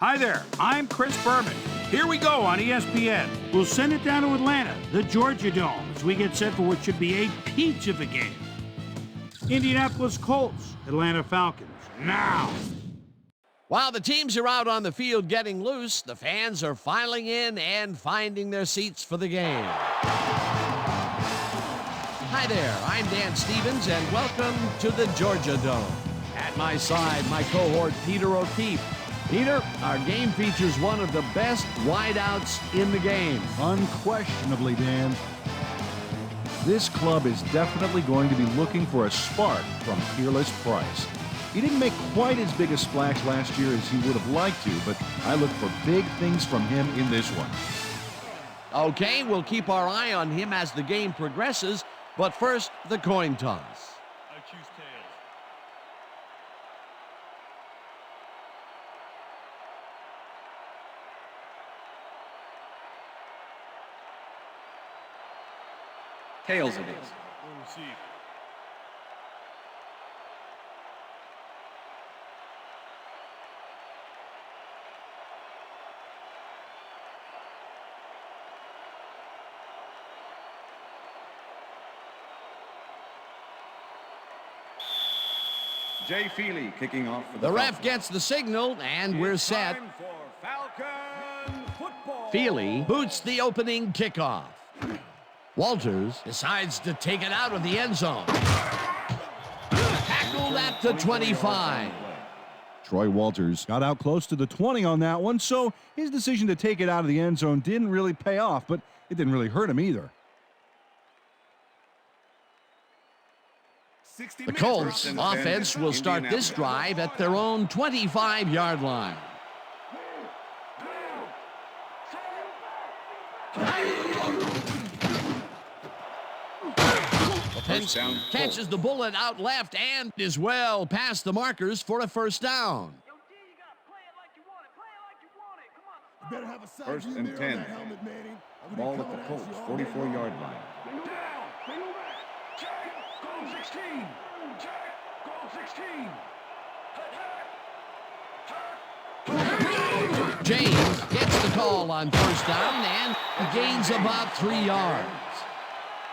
Hi there, I'm Chris Berman. Here we go on ESPN. We'll send it down to Atlanta, the Georgia Dome, as we get set for what should be a peach of a game. Indianapolis Colts, Atlanta Falcons, now. While the teams are out on the field getting loose, the fans are filing in and finding their seats for the game. Hi there, I'm Dan Stevens, and welcome to the Georgia Dome. At my side, my cohort, Peter O'Keefe. Peter, our game features one of the best wideouts in the game. Unquestionably, Dan. This club is definitely going to be looking for a spark from Peerless Price. He didn't make quite as big a splash last year as he would have liked to, but I look for big things from him in this one. Okay, we'll keep our eye on him as the game progresses, but first, the coin toss. I choose tails. Tails it is. We'll receive. Jay Feely kicking off for The ref Falcons. gets the signal, and we're set. Time for Falcon football. Feely boots the opening kickoff. Walters decides to take it out of the end zone. Tackled at the 25. Troy Walters got out close to the 20 on that one, so his decision to take it out of the end zone didn't really pay off, but it didn't really hurt him either. The Colts offense will start this drive at their own 25-yard line. Offense catches the bullet out left and is well past the markers for a first down. First and 10. Ball at the Colts, 44-yard line. James gets the call on first down and gains about 3 yards.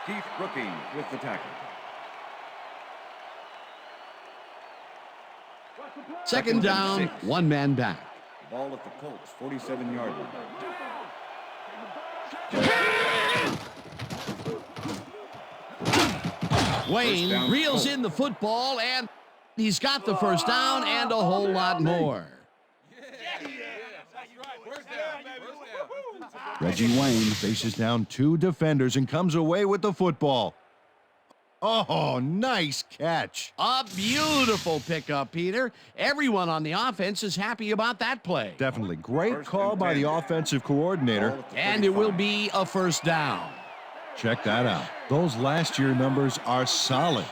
Keith Brooking with the tackle. Second down, 6. one man back. Ball at the Colts, 47-yard line. Wayne reels in the football, and he's got the first down and a whole lot more. Reggie Wayne faces down 2 defenders and comes away with the football. Oh, nice catch. A beautiful pickup, Peter. Everyone on the offense is happy about that play. Definitely great call by the offensive coordinator. And it will be a first down. Check that out. Those last year numbers are solid.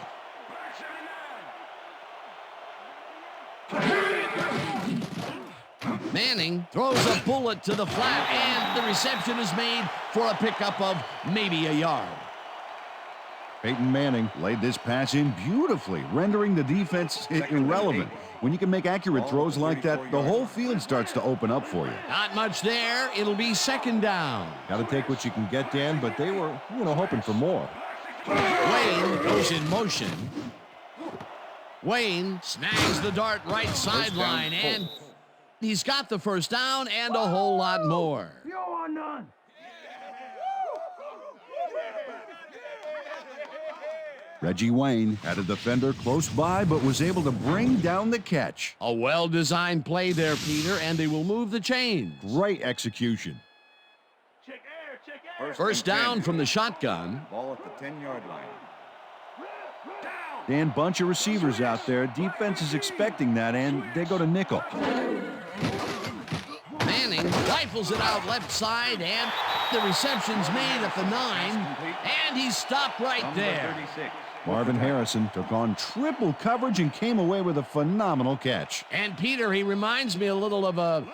Manning throws a bullet to the flat, and the reception is made for a pickup of maybe a yard. Peyton Manning laid this pass in beautifully, rendering the defense irrelevant. When you can make accurate throws like that, the whole field starts to open up for you. Not much there. It'll be second down. Got to take what you can get, Dan, but they were, hoping for more. Wayne goes in motion. Wayne snags the dart right sideline, and he's got the first down and a whole lot more. Reggie Wayne had a defender close by, but was able to bring down the catch. A well-designed play there, Peter, and they will move the chains. Great execution. First down from the shotgun. Ball at the 10-yard line. Dan, bunch of receivers out there. Defense is expecting that, and they go to nickel. Manning rifles it out left side, and the reception's made at the 9, and he's stopped right there. 36. Marvin Harrison took on triple coverage and came away with a phenomenal catch. And Peter, he reminds me a little of a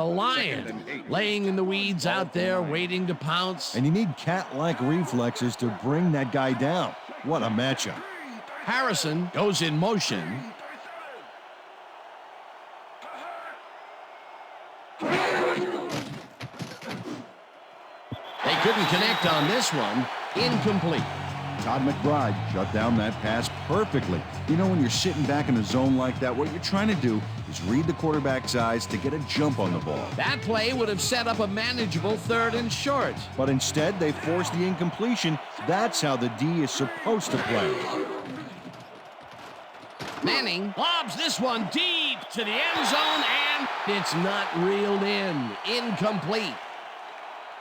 lion laying in the weeds out there waiting to pounce. And you need cat-like reflexes to bring that guy down. What a matchup. Harrison goes in motion. Couldn't connect on this one. Incomplete. Todd McBride shut down that pass perfectly. You know, when you're sitting back in a zone like that, what you're trying to do is read the quarterback's eyes to get a jump on the ball. That play would have set up a manageable 3rd and short. But instead, they forced the incompletion. That's how the D is supposed to play. Manning lobs this one deep to the end zone, and it's not reeled in. Incomplete.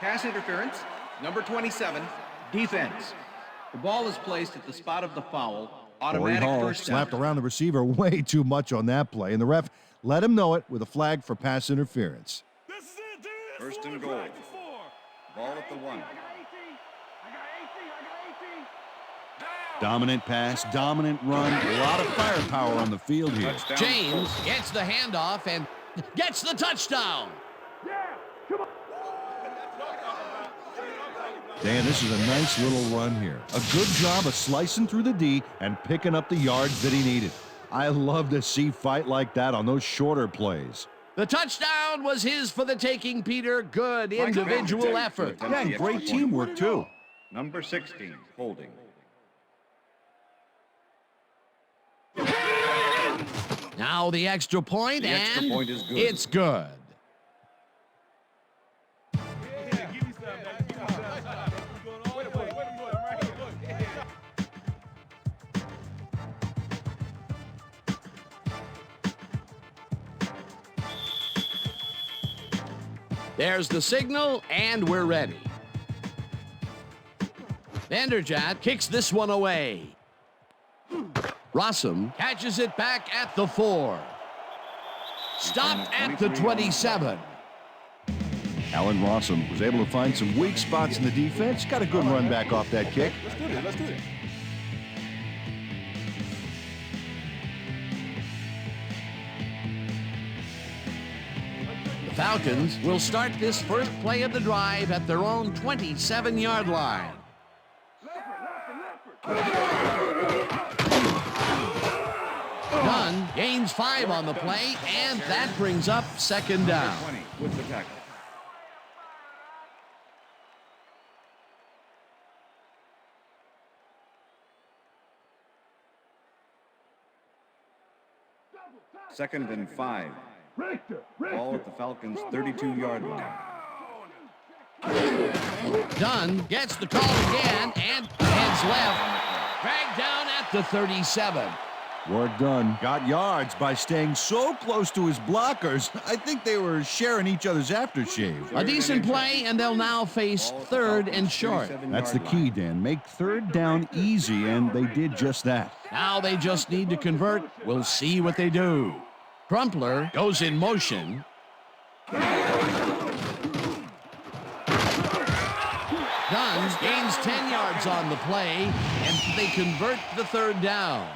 Pass interference, number 27, defense. The ball is placed at the spot of the foul. Automatic Corey Hall first down. slapped around the receiver way too much on that play, and the ref let him know it with a flag for pass interference. This is it, dude. First and goal. Ball at the 1. Dominant pass, dominant run, a lot of firepower on the field here. Touchdown, James Colts. gets the handoff and gets the touchdown. Dan, this is a nice little run here. A good job of slicing through the D and picking up the yards that he needed. I love to see fight like that on those shorter plays. The touchdown was his for the taking, Peter. Good individual effort. Yeah, and great teamwork, too. Number 16, holding. Now the extra point, The extra and point is good. it's good. There's the signal, and we're ready. Vanderjagt kicks this one away. Rossum catches it back at the 4. Stopped at the 27. Alan Rossum was able to find some weak spots in the defense. Got a good run back off that kick. Let's do it. The Falcons will start this first play of the drive at their own 27-yard line. Dunn gains 5 on the play, and that brings up 2nd down. 20 with the tackle. Second and 5. Ball at the Falcons' 32-yard line. Dunn gets the call again and heads left. Dragged down at the 37. Work done. Got yards by staying so close to his blockers. I think they were sharing each other's aftershave. A decent play, and they'll now face 3rd and short. That's the key, Dan. Make 3rd down easy, and they did just that. Now they just need to convert. We'll see what they do. Crumpler goes in motion. Dunn gains 10 yards on the play, and they convert the 3rd down.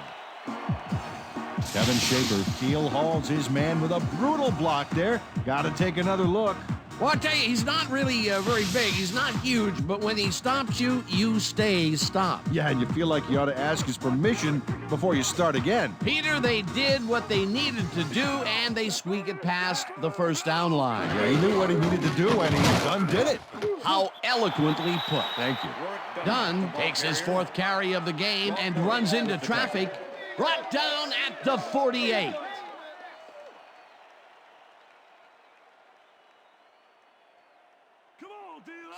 Kevin Shaper keel hauls his man with a brutal block there. Got to take another look. Well, I tell you, he's not really very big. He's not huge, but when he stops you, you stay stopped. Yeah, and you feel like you ought to ask his permission before you start again. Peter, they did what they needed to do, and they squeak it past the 1st down line. Yeah, he knew what he needed to do, and he done did it. How eloquently put. Thank you. Dunn takes his 4th carry of the game and runs into traffic, brought down at the 48.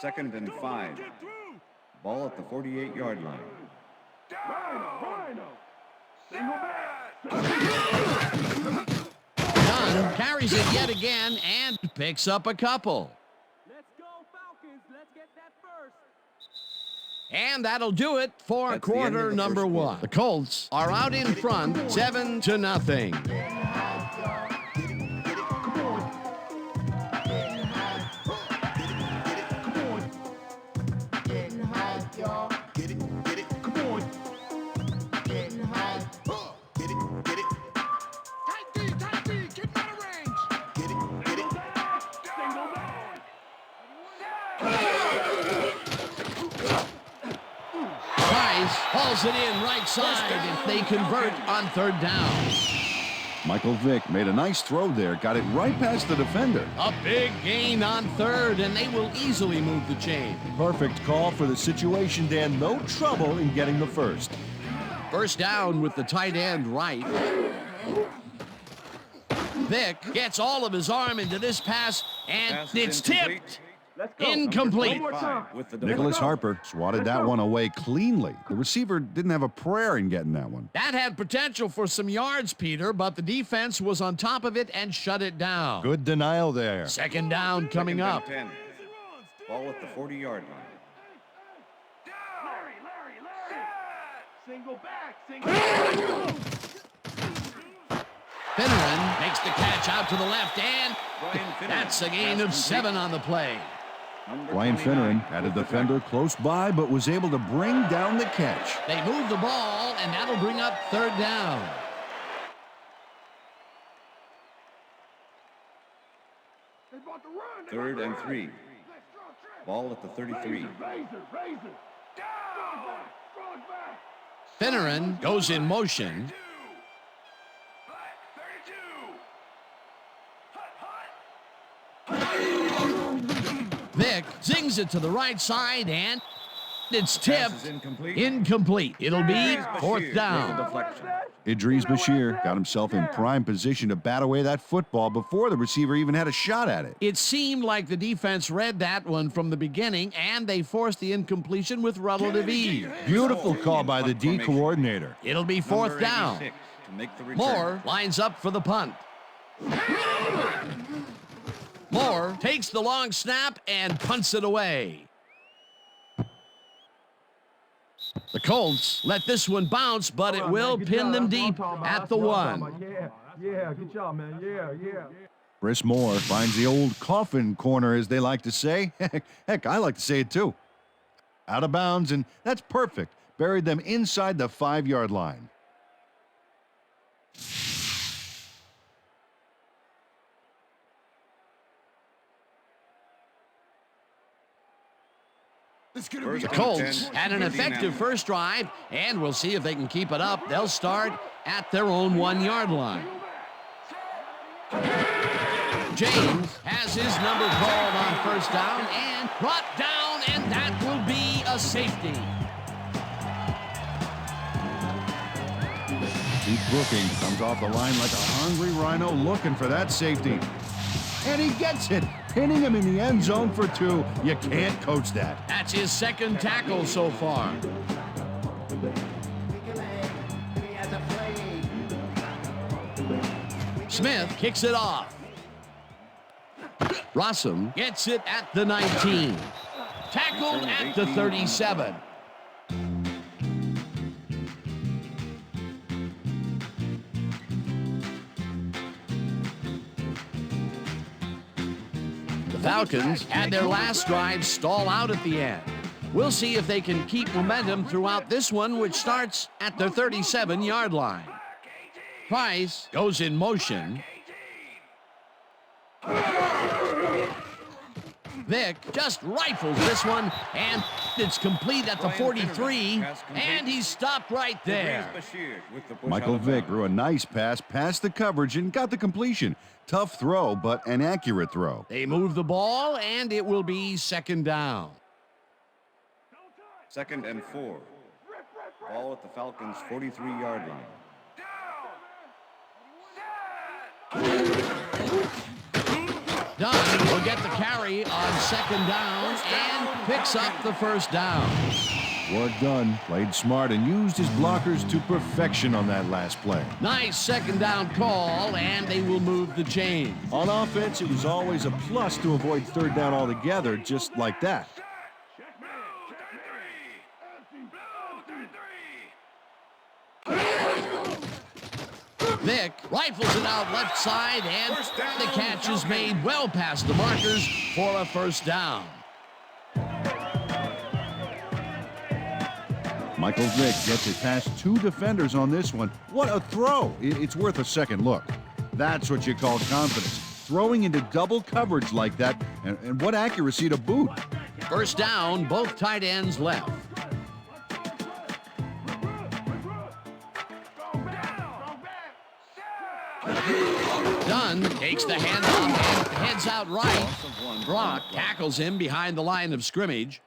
Second and 5. Ball at the 48-yard line. Dunn carries it yet again and picks up a couple. Let's go, Falcons. Let's get that first. And that'll do it for That's the end of quarter the number first 1. quarter. The Colts are out in front 7-0. Hauls it in right side, and they convert on 3rd down. Michael Vick made a nice throw there, got it right past the defender. A big gain on third, and they will easily move the chain. Perfect call for the situation, Dan. No trouble in getting the first. First down with the tight end right. Vick gets all of his arm into this pass, and Pass is it's incomplete. tipped. Let's go. Incomplete. One more time. With the Nicholas deflection. Harper swatted that one away cleanly. The receiver didn't have a prayer in getting that one. That had potential for some yards, Peter, but the defense was on top of it and shut it down. Good denial there. Second down coming Second up. and 10. Ball at the 40-yard line. Single back. Single back. Finneran makes the catch out to the left, and Brian Finneran. that's a gain of Pass 7 on the play. complete. Brian Number 29 Finneran had a with the defender tackle. close by, but was able to bring down the catch. They move the ball, and that'll bring up third down. Third and 3. Ball at the 33. Finneran goes in motion. Vick zings it to the right side, and it's Pass tipped. is incomplete. Incomplete. It'll be Idris Bashir fourth with the down. deflection. Idris Bashir got himself in prime position to bat away that football before the receiver even had a shot at it. It seemed like the defense read that one from the beginning, and they forced the incompletion with relative ease. Beautiful call by the D coordinator. It'll be fourth Number down. 86 to make the return. Moore lines up for the punt. Moore takes the long snap and punts it away. The Colts let this one bounce, but it will pin them deep at the 1. Yeah, good job, man. Yeah. Chris Moore finds the old coffin corner, as they like to say. Heck, I like to say it too. Out of bounds, and that's perfect. Buried them inside the 5-yard line. The Colts had an effective first drive, and we'll see if they can keep it up. They'll start at their own 1-yard line. James has his number called on first down and brought down, and that will be a safety. Pete Brooking comes off the line like a hungry rhino looking for that safety. And he gets it, hitting him in the end zone for 2. You can't coach that. That's his second tackle so far. Smith kicks it off. Rossum gets it at the 19. Tackled at the 37. The Falcons had their last drive stall out at the end. We'll see if they can keep momentum throughout this one, which starts at their 37-yard line. Price goes in motion. Vick just rifles this one, and it's complete at the 43, and he's stopped right there. Idris Bashir with the push Michael out of Vick bounds. threw a nice pass past the coverage and got the completion. Tough throw, but an accurate throw. They move the ball, and it will be second down. Second and 4. Ball at the Falcons' 43-yard line. Dunn will get the carry on second down and picks up the first down. Work done. Played smart and used his blockers to perfection on that last play. Nice second down call, and they will move the chain. On offense, it was always a plus to avoid third down altogether, just like that. Vick rifles it out left side, and the catch is made well past the markers for a first down. Michael Vick gets it past 2 defenders on this one. What a throw! It's worth a second look. That's what you call confidence. Throwing into double coverage like that, and what accuracy to boot. First down, both tight ends left. Dunn takes the handoff and heads out right. Brock tackles him behind the line of scrimmage.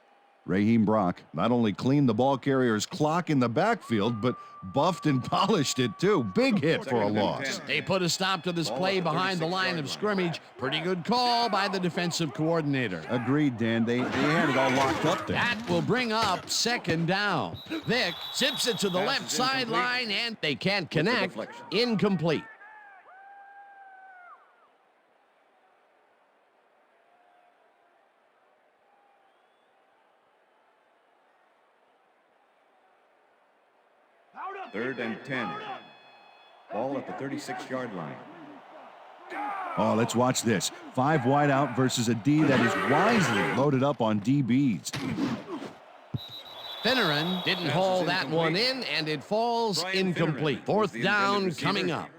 Raheem Brock not only cleaned the ball carrier's clock in the backfield, but buffed and polished it too. Big hit for a loss. They put a stop to this play behind the line of scrimmage. Pretty good call by the defensive coordinator. Agreed, Dan. They had it all locked up there. That will bring up second down. Vick zips it to the left sideline, and they can't connect. Incomplete. Third and 10. Ball at the 36-yard line. Oh, let's watch this. 5 wide out versus a D that is wisely loaded up on DBs. Finneran didn't haul that one in, and it falls incomplete. Fourth down coming up.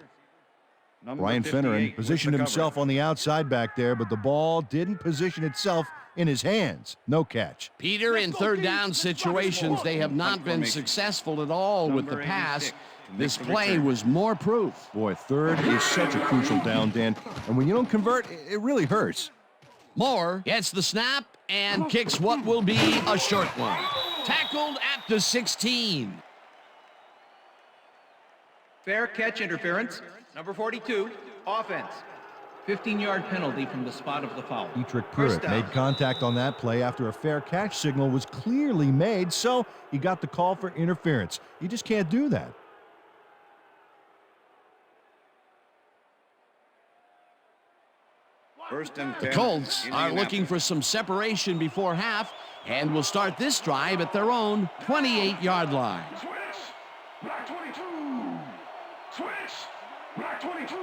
Ryan Finneran positioned himself on the outside back there, but the ball didn't position itself in his hands. No catch. Peter, in third down situations, they have not been successful at all with the pass. This play was more proof. Boy, third is such a crucial down, Dan. And when you don't convert, it really hurts. Moore gets the snap and kicks what will be a short one. Tackled at the 16. Fair catch interference. Number 42, offense. 15-yard penalty from the spot of the foul. Dietrich Pruitt made contact on that play after a fair catch signal was clearly made, so he got the call for interference. You just can't do that. First and 10. The Colts are looking for some separation before half and will start this drive at their own 28-yard line. Switch. Black 22. Switch. Black 22.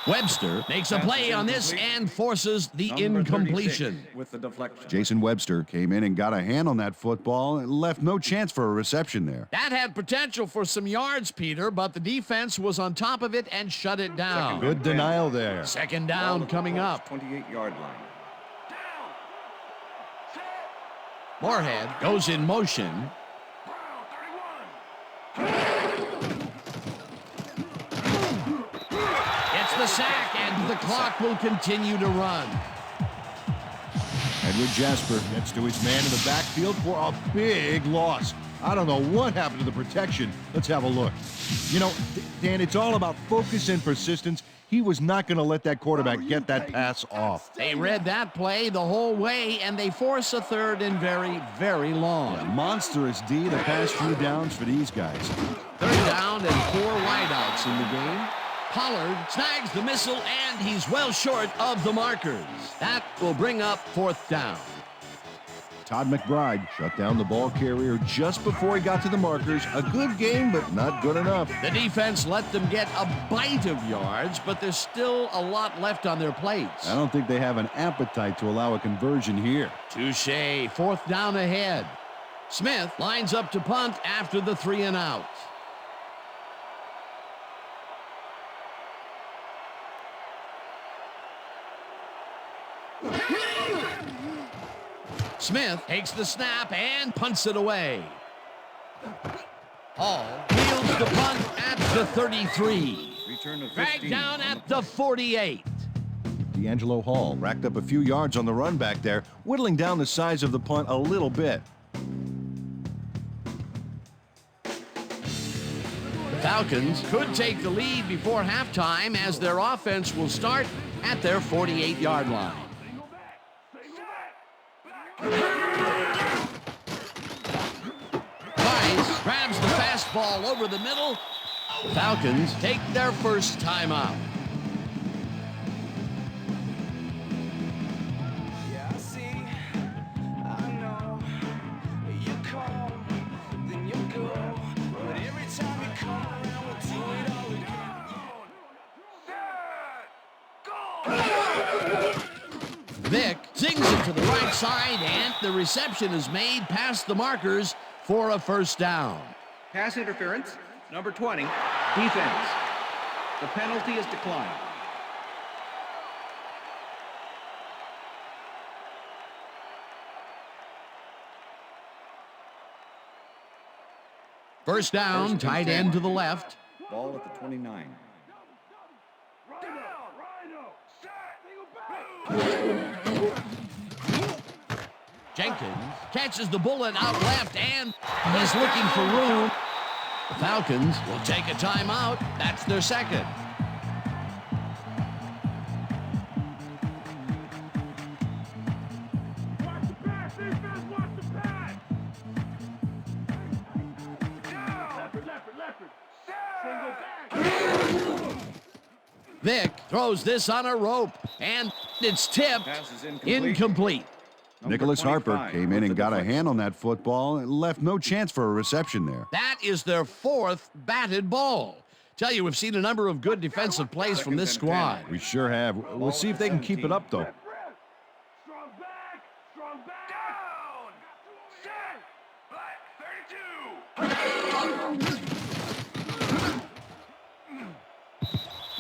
Webster makes a play on this and forces the incompletion. With the deflection. Jason Webster came in and got a hand on that football and left no chance for a reception there. That had potential for some yards, Peter, but the defense was on top of it and shut it down. Good denial there. Second down coming up. 28-yard line. Moorhead goes in motion. Gets the sack, and the clock will continue to run. Edward Jasper gets to his man in the backfield for a big loss. I don't know what happened to the protection. Let's have a look. You know, Dan, it's all about focus and persistence. He was not going to let that quarterback get that pass off. They read that play the whole way, and they force a third and very, very long. Yeah, monstrous D the past few downs for these guys. Third down and 4 wideouts in the game. Pollard snags the missile, and he's well short of the markers. That will bring up fourth down. Todd McBride shut down the ball carrier just before he got to the markers. A good game, but not good enough. The defense let them get a bite of yards, but there's still a lot left on their plates. I don't think they have an appetite to allow a conversion here. Touche. Fourth down ahead. Smith lines up to punt after the 3 and out. Smith takes the snap and punts it away. Hall fields the punt at the 33. Return to 15. Dragged down at the 48. D'Angelo Hall racked up a few yards on the run back there, whittling down the size of the punt a little bit. The Falcons could take the lead before halftime as their offense will start at their 48-yard line. Price grabs the fastball over the middle. Falcons take their first time out. Yeah, I see, I know, you call, then you go, but every time you come around, we'll do it all again. Vick zings it to the right side, and the reception is made past the markers for a first down. Pass interference. Number 20, defense. The penalty is declined. First down, First and tight 10. end to the left. Ball at the 29. Jenkins catches the bullet out left, and he's looking for room. The Falcons will take a timeout. That's their second. Watch the pass, defense, watch the pass. Leopard. Single back. Vick throws this on a rope, and it's tipped. Pass is Incomplete. Number Nicholas Harper 25 came with in the and got a deflection. hand on that football and left no chance for a reception there. That is their fourth batted ball. Tell you, we've seen a number of good defensive plays from this Second and 10. squad. We sure have. We'll see if they can keep it up, though. Strong back. Down. Set. Black 32.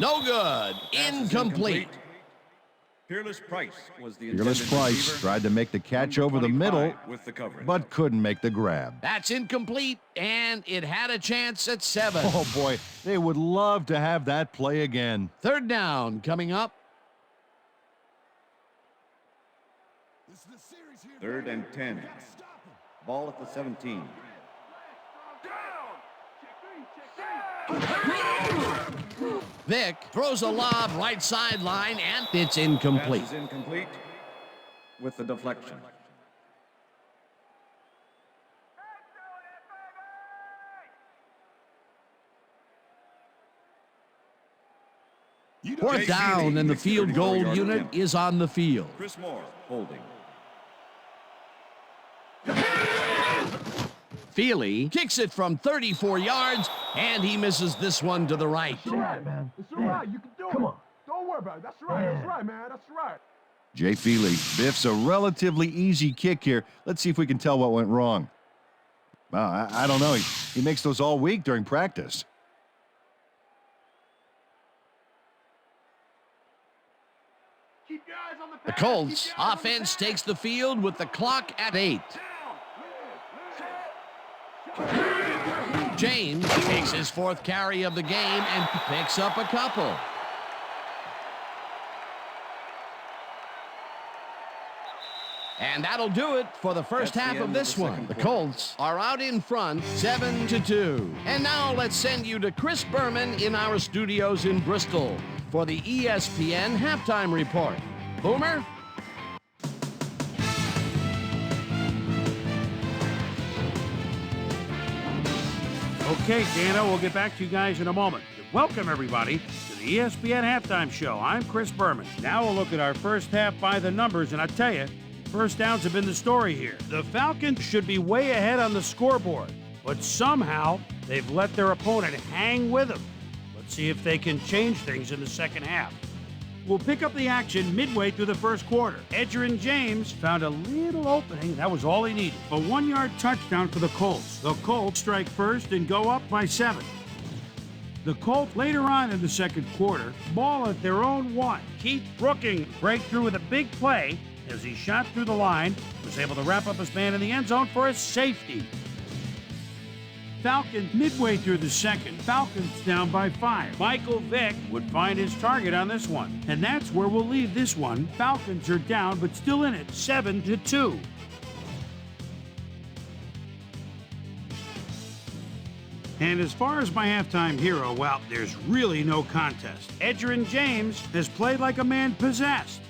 No good. Pass is Incomplete. Peerless Price was the Fearless intended Price receiver. tried to make the catch Number over the 25 middle, with the coverage. but couldn't make the grab. That's incomplete, and it had a chance at 7. Oh, boy, they would love to have that play again. Third down coming up. Third and 10. Ball at the 17. Vick throws a lob right sideline, and it's Pass incomplete. is incomplete with the deflection. Fourth Jay down, Feely and the makes the field goal 34-yard unit attempt. is on the field. Chris Moore holding. Feely kicks it from 34 yards, and he misses this one to the right. It's all right. You can do it. Come on. Don't worry about it. That's right, man. That's right. Jay Feely biffs a relatively easy kick here. Let's see if we can tell what went wrong. Well, I don't know. He makes those all week during practice. Keep your eyes on the The pass. Colts Keep your eyes on the offense pass. takes the field with the clock at 8. James takes his fourth carry of the game and picks up a couple. And that'll do it for the first That's the half end of of this the one. second The quarter. Colts are out in front, 7-2. And now let's send you to Chris Berman in our studios in Bristol for the ESPN halftime report. Boomer? Okay, Dana, we'll get back to you guys in a moment. Welcome, everybody, to the ESPN Halftime Show. I'm Chris Berman. Now we'll look at our first half by the numbers, and I tell you, first downs have been the story here. The Falcons should be way ahead on the scoreboard, but somehow they've let their opponent hang with them. Let's see if they can change things in the second half. We'll pick up the action midway through the first quarter. Edgerrin James found a little opening. That was all he needed. A 1-yard touchdown for the Colts. The Colts strike first and go up by 7. The Colts later on in the second quarter ball at their own 1. Keith Brooking breakthrough with a big play as he shot through the line, was able to wrap up his man in the end zone for a safety. Falcons midway through the second. Falcons down by 5. Michael Vick would find his target on this one. And that's where we'll leave this one. Falcons are down, but still in it, 7-2. And as far as my halftime hero, well, there's really no contest. Edgerrin James has played like a man possessed.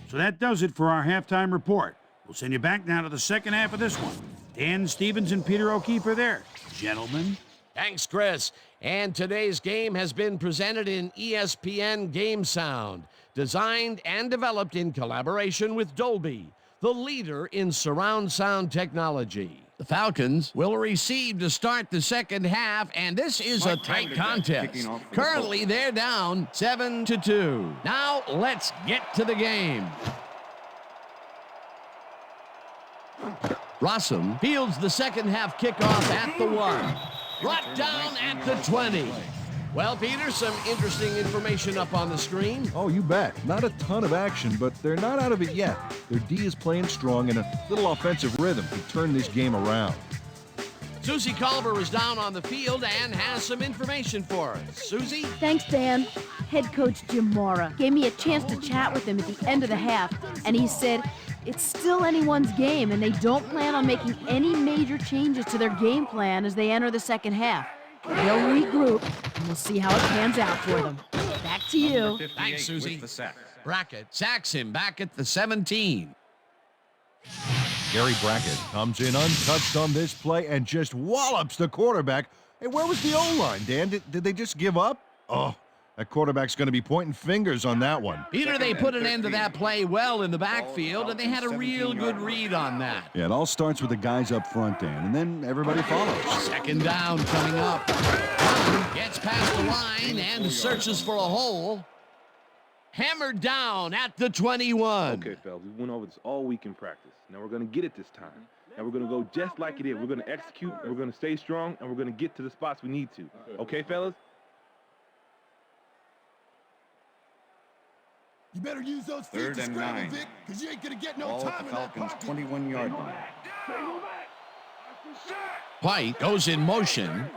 So that does it for our halftime report. We'll send you back now to the second half of this one. Dan Stevens and Peter O'Keefe are there. Gentlemen. Thanks, Chris. And today's game has been presented in ESPN Game Sound, designed and developed in collaboration with Dolby, the leader in surround sound technology. The Falcons will receive to start the second half, and this is a tight contest. Kicking off for the Currently, they're down 7-2. Now, let's get to the game. Rossum fields the second half kickoff at the 1. Brought down at the 20. Well, Peter, some interesting information up on the screen. Oh, you bet. Not a ton of action, but they're not out of it yet. Their D is playing strong and a little offensive rhythm to turn this game around. Susie Culver is down on the field and has some information for us. Susie? Thanks, Dan. Head coach Jim Mora gave me a chance to chat with him at the end of the half, and he said it's still anyone's game, and they don't plan on making any major changes to their game plan as they enter the second half. They'll regroup, and we'll see how it pans out for them. Back to you. Thanks, Susie. Brackett sacks him back at the 17. Gary Brackett comes in untouched on this play and just wallops the quarterback. Hey, where was the O-line, Dan? Did they just give up? Oh, that quarterback's going to be pointing fingers on that one. Peter, they put an end to that play well in the backfield, and they had a real good read on that. Yeah, it all starts with the guys up front, Dan, and then everybody follows. Second down coming up. Gets past the line and searches for a hole. Hammered down at the 21. Okay, fellas, we went over this all week in practice. Now we're going to get it this time. And we're going to go just like it is. We're going to execute, and we're going to stay strong, and we're going to get to the spots we need to. Okay, fellas? You better use those feet Third to and scramble, 9. Vic, because you ain't going to get no Ball at time the in that Falcons' pocket. 21-yard line. White goes in motion.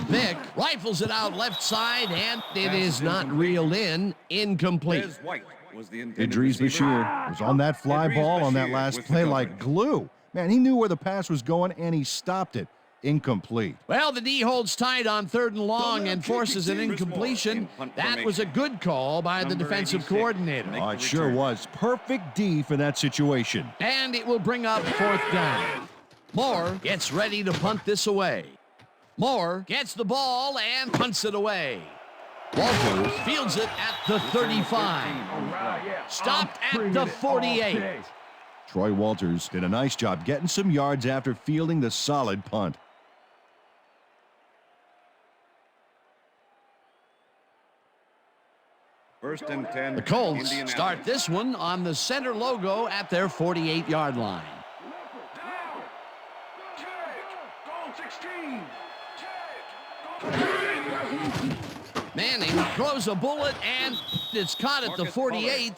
Vic rifles it out left side, and it is not reeled in. Incomplete. Des White was the intended Idris receiver. Bashir was on that fly Idris ball on that Bashir last with the play like coverage. glue. Man, he knew where the pass was going, and he stopped it. Incomplete. Well, the D holds tight on 3rd and long and forces an incompletion. That was a good call by the Number defensive 86. coordinator. Oh, it sure was. Perfect D for that situation. And it will bring up 4th down. Moore gets ready to punt this away. Moore gets the ball and punts it away. Walters fields it at the 35. Stopped at the 48. Troy Walters did a nice job getting some yards after fielding the solid punt. First and 10. The Colts Indianapolis. start this one on the center logo at their 48-yard line. Manning throws a bullet, and it's caught at the 48,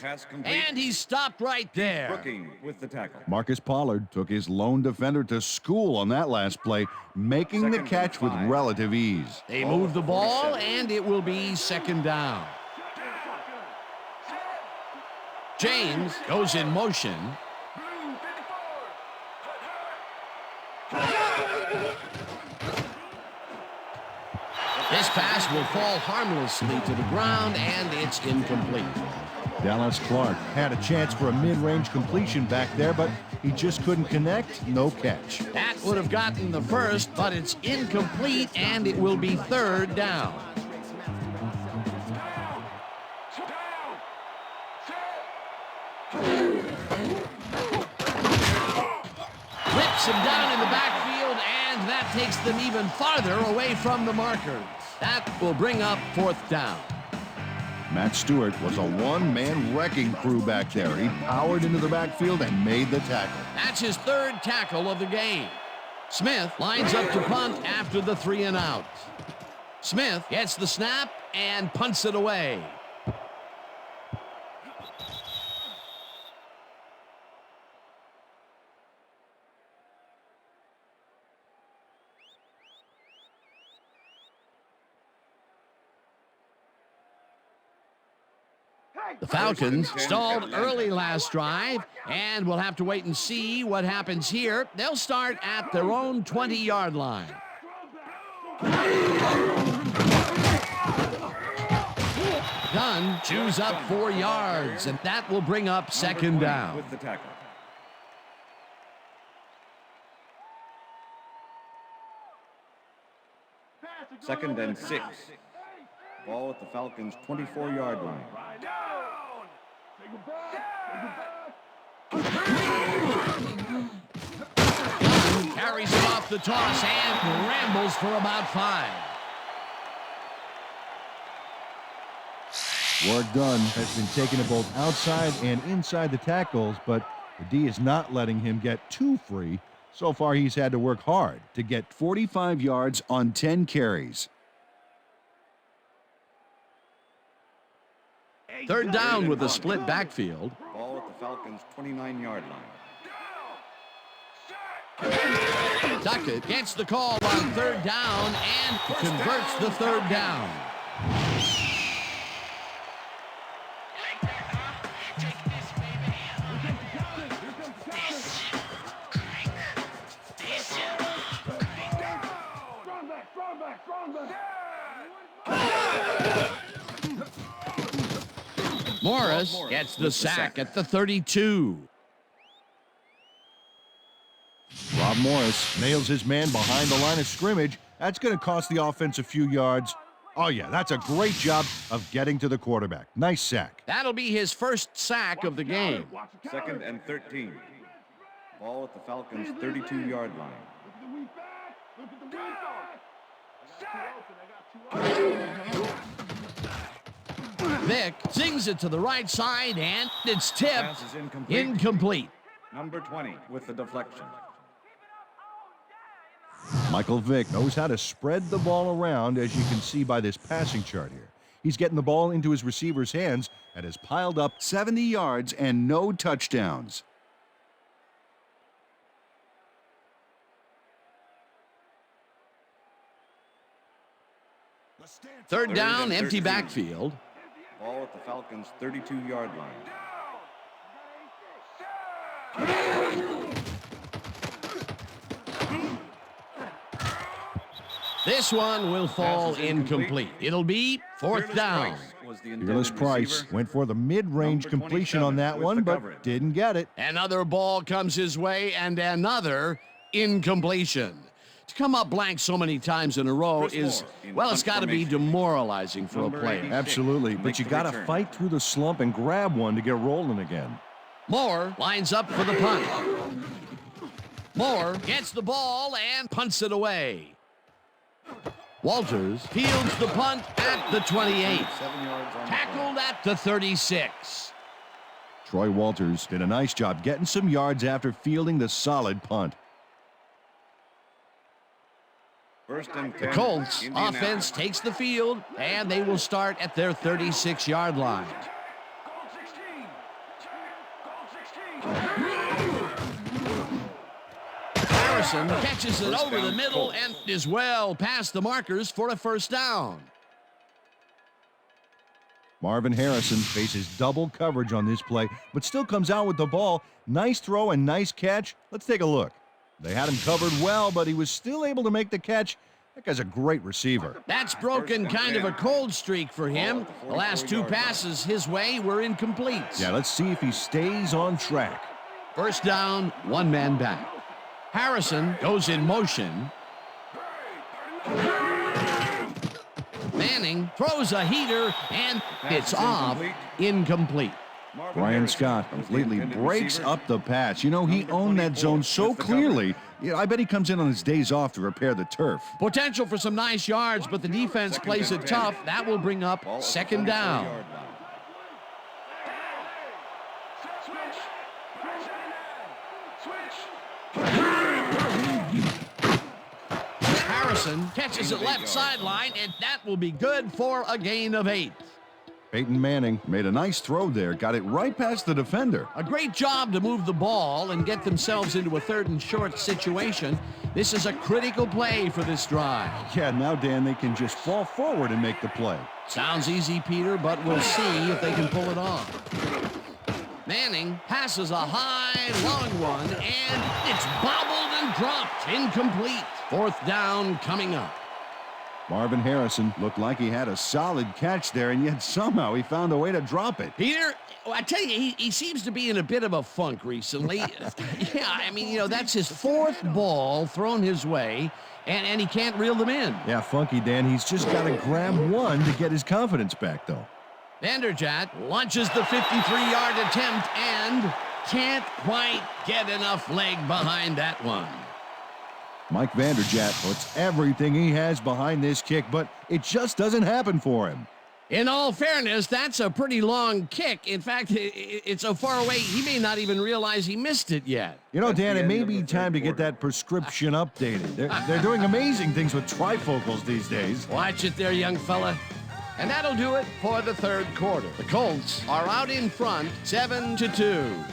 and he's stopped right there. Brooking with the tackle. Marcus Pollard took his lone defender to school on that last play, making the Second and catch with 5. relative ease. They move the ball, and it will be 2nd down. James goes in motion. This pass will fall harmlessly to the ground, and it's incomplete. Dallas Clark had a chance for a mid-range completion back there, but he just couldn't connect. No catch. That would have gotten the first, but it's incomplete, and it will be 3rd down. Whips him down in the backfield, and that takes them even farther away from the markers. That will bring up 4th down. Matt Stewart was a one-man wrecking crew back there. He powered into the backfield and made the tackle. That's his 3rd tackle of the game. Smith lines up to punt after the 3 and out. Smith gets the snap and punts it away. The Falcons stalled early last drive, and we'll have to wait and see what happens here. They'll start at their own 20-yard line. Dunn chews up 4 yards, and that will bring up 2nd down. With the tackle. Second and 6. Ball at the Falcons' 24-yard line. Dunn carries it off the toss and rambles for about 5. Work done has been taken to both outside and inside the tackles, but the D is not letting him get too free. So far, he's had to work hard to get 45 yards on 10 carries. 3rd down with a split backfield. Ball at the Falcons' 29-yard line. pocket, gets the call on third down, and converts the third down. Morris gets the sack at the 32. Rob Morris nails his man behind the line of scrimmage. That's going to cost the offense a few yards. Oh, yeah, that's a great job of getting to the quarterback. Nice sack. That'll be his first sack of the game. 2nd and 13. Ball at the Falcons' 32-yard line. Vick sings it to the right side, and it's tipped. Incomplete. Number 20 with the deflection. Michael Vick knows how to spread the ball around, as you can see by this passing chart here. He's getting the ball into his receiver's hands and has piled up 70 yards and no touchdowns. Third down, empty backfield. Ball at the Falcons' 32-yard line. This one will fall incomplete. It'll be fourth down. Fearless Price went for the mid-range completion on that one, but didn't get it. Another ball comes his way, and another incompletion. To come up blank so many times in a row is, well, it's got to be demoralizing for a player. Absolutely, but you got to fight through the slump and grab one to get rolling again. Moore lines up for the punt. Moore gets the ball and punts it away. Walters fields the punt at the 28. Tackled at the 36. Troy Walters did a nice job getting some yards after fielding the solid punt. The Colts offense takes the field, and they will start at their 36-yard line. Harrison catches it over the middle and is well past the markers for a first down. Marvin Harrison faces double coverage on this play, but still comes out with the ball. Nice throw and nice catch. Let's take a look. They had him covered well, but he was still able to make the catch. That guy's a great receiver. That's broken kind of a cold streak for him. The last two passes his way were incomplete. Yeah, let's see if he stays on track. First down, one man back. Harrison goes in motion. Manning throws a heater, and it's off, incomplete. Brian Scott completely breaks up the pass. You know, he owned that zone so clearly. Yeah, I bet he comes in on his days off to repair the turf. Potential for some nice yards, but the defense plays it tough. That will bring up second down. Harrison catches it left sideline, and that will be good for a gain of 8. Peyton Manning made a nice throw there, got it right past the defender. A great job to move the ball and get themselves into a third and short situation. This is a critical play for this drive. Yeah, now, Dan, they can just fall forward and make the play. Sounds easy, Peter, but we'll see if they can pull it off. Manning passes a high, long one, and it's bobbled and dropped. Incomplete. Fourth down coming up. Marvin Harrison looked like he had a solid catch there, and yet somehow he found a way to drop it. Peter, I tell you, he seems to be in a bit of a funk recently. Yeah, I mean, you know, that's his fourth ball thrown his way, and he can't reel them in. Yeah, funky, Dan. He's just got to grab one to get his confidence back, though. Vanderjagt launches the 53-yard attempt and can't quite get enough leg behind that one. Mike Vanderjagt puts everything he has behind this kick, but it just doesn't happen for him. In all fairness, that's a pretty long kick. In fact, it's so far away, he may not even realize he missed it yet. You know, Dan, it may be time to get that prescription updated. They're doing amazing things with trifocals these days. Watch it there, young fella. And that'll do it for the third quarter. The Colts are out in front, 7-2.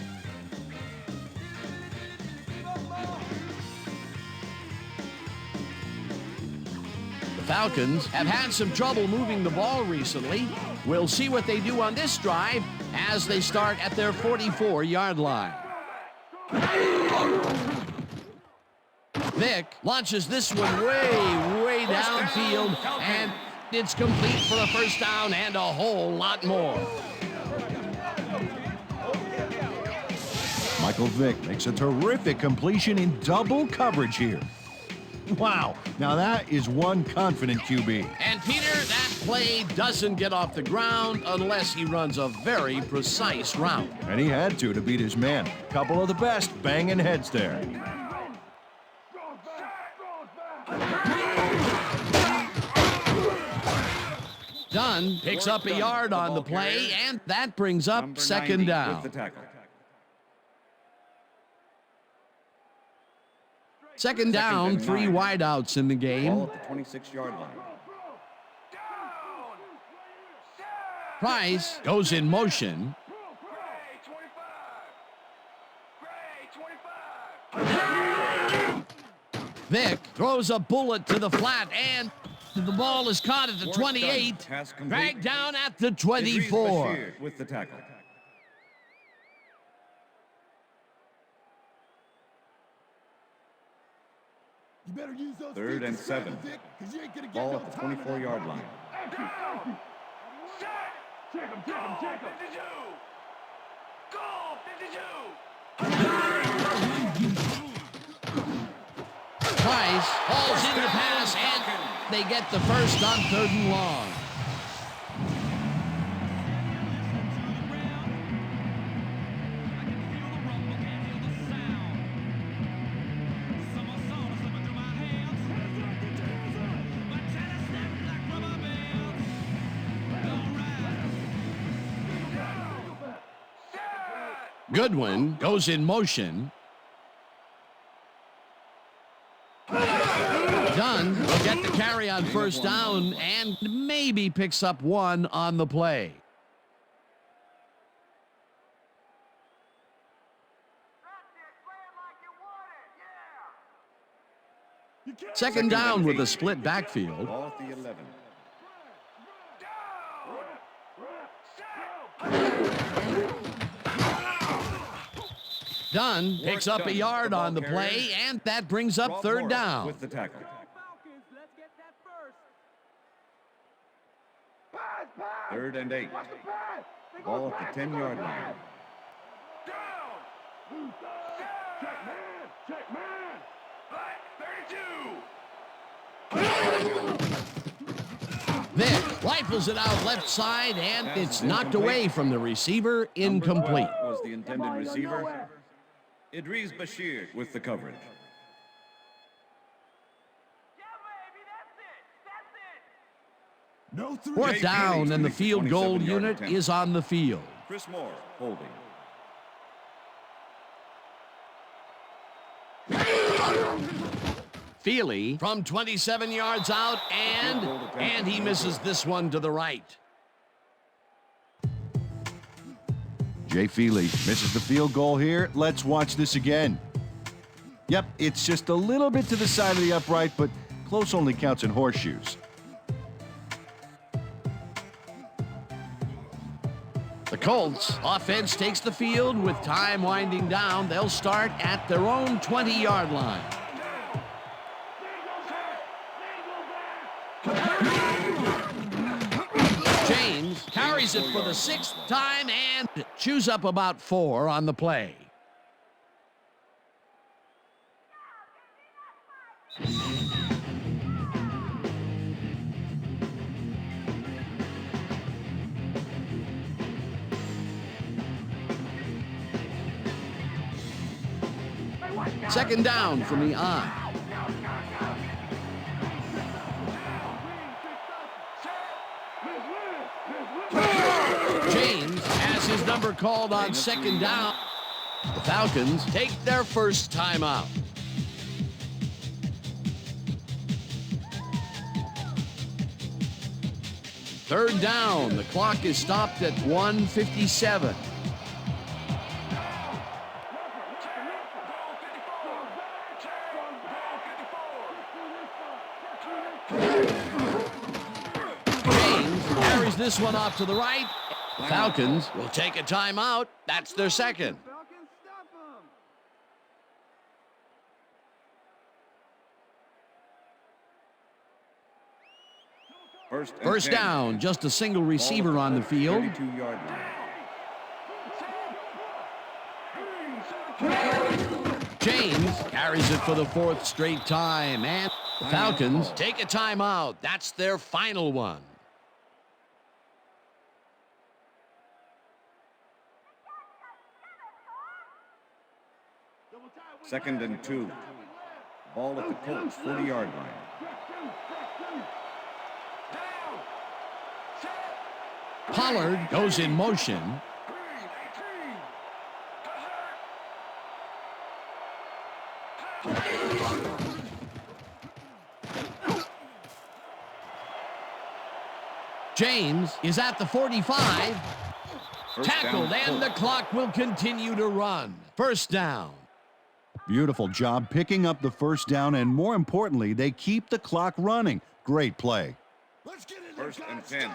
Falcons have had some trouble moving the ball recently. We'll see what they do on this drive as they start at their 44-yard line. Vick launches this one way downfield, and it's complete for a first down and a whole lot more. Michael Vick makes a terrific completion in double coverage here. Wow, now that is one confident QB. And Peter, that play doesn't get off the ground unless he runs a very precise route. And he had to beat his man. Couple of the best banging heads there. Dunn picks up a yard on the play, and that brings up second down. Second down, 3 wideouts in the game. Ball at the 26-yard line. Price goes in motion. Vick throws a bullet to the flat, and the ball is caught at the 28, dragged down at the 24. With the tackle. You better use those 3rd and 7. Ball at the 24-yard line. Check him. Price falls in the pass, and they get the first on 3rd and long. Goodwin goes in motion. Dunn will get the carry on first down and maybe picks up 1 on the play. Second down with a split backfield. Ball at the 11. Dunn picks up a yard on the play, and that brings up 3rd down. With the tackle. Third and 8. Ball at the 10-yard line. Vick rifles it out left side, and it's knocked away from the receiver, incomplete. Was the intended receiver. Idris Bashir with the coverage. Fourth down, and the field goal unit is on the field. Chris Moore holding. Feely from 27 yards out, and he misses this one to the right. Jay Feely misses the field goal here. Let's watch this again. Yep, it's just a little bit to the side of the upright, but close only counts in horseshoes. The Colts offense takes the field with time winding down. They'll start at their own 20-yard line. James carries it for the 6th time and chews up about 4 on the play. Second down from the I. James has his number called on second down. The Falcons take their first timeout. Third down. The clock is stopped at 1:57. James carries this one off to the right. The Falcons will take a timeout. That's their second. First down, just a single receiver on the field. 32-yard line. James carries it for the fourth straight time, and the Falcons take a timeout. That's their final one. Second and 2. Ball at the Colts 40-yard line. Pollard goes in motion. James is at the 45. Tackled, and the clock will continue to run. First down. Beautiful job picking up the first down, and more importantly, they keep the clock running. Great play. First and 10.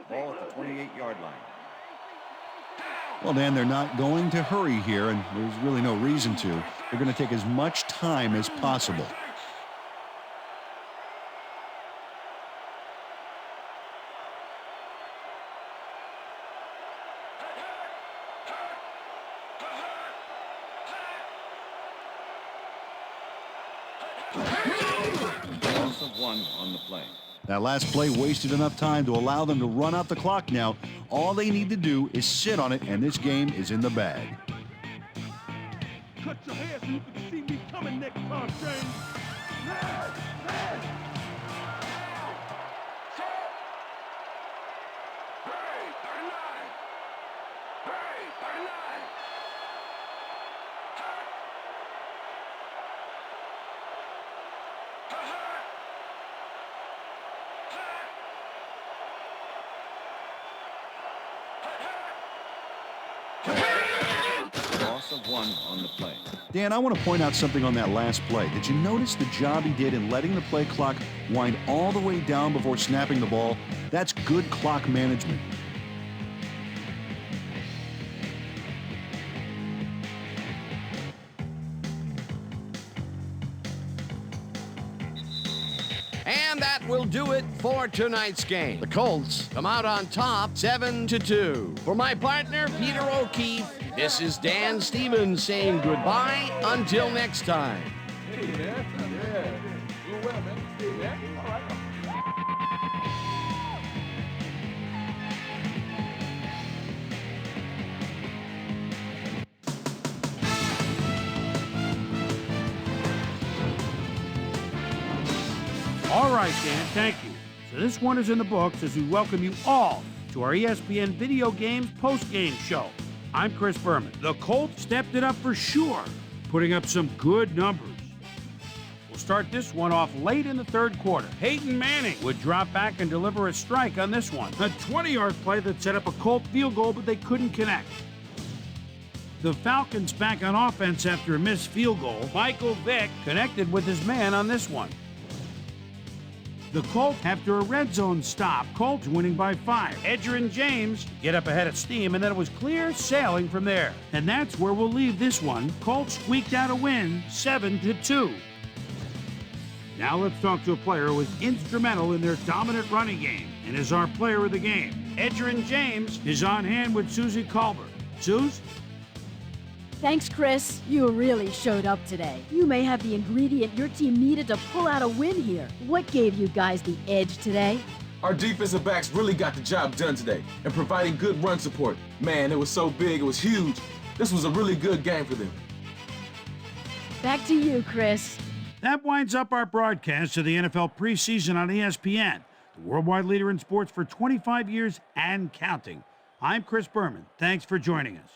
Ball at the 28-yard line. Well, Dan, they're not going to hurry here, and there's really no reason to. They're going to take as much time as possible. Loss of 1 on the play. That last play wasted enough time to allow them to run out the clock now. All they need to do is sit on it, and this game is in the bag. Cut your hair so you can see me coming next time, James. Loss of 1 on the play. Dan, I want to point out something on that last play. Did you notice the job he did in letting the play clock wind all the way down before snapping the ball? That's good clock management. And that will do it for tonight's game. The Colts come out on top 7-2. For my partner, Peter O'Keefe, this is Dan Stevens saying goodbye until next time. Hey, man. Yeah. Doing well, man. Hey, man. All right. All right, Dan, thank you. So this one is in the books as we welcome you all to our ESPN Video Games Postgame Show. I'm Chris Berman. The Colts stepped it up for sure, putting up some good numbers. We'll start this one off late in the third quarter. Peyton Manning would drop back and deliver a strike on this one. A 20-yard play that set up a Colt field goal, but they couldn't connect. The Falcons back on offense after a missed field goal. Michael Vick connected with his man on this one. The Colts, after a red zone stop, Colts winning by 5. Edgerrin James get up ahead of steam, and then it was clear sailing from there. And that's where we'll leave this one. Colts squeaked out a win, 7-2. Now let's talk to a player who was instrumental in their dominant running game and is our player of the game. Edgerrin James is on hand with Susie Colbert. Suze? Thanks, Chris. You really showed up today. You may have the ingredient your team needed to pull out a win here. What gave you guys the edge today? Our defensive backs really got the job done today and providing good run support. Man, it was so big, it was huge. This was a really good game for them. Back to you, Chris. That winds up our broadcast of the NFL preseason on ESPN, the worldwide leader in sports for 25 years and counting. I'm Chris Berman. Thanks for joining us.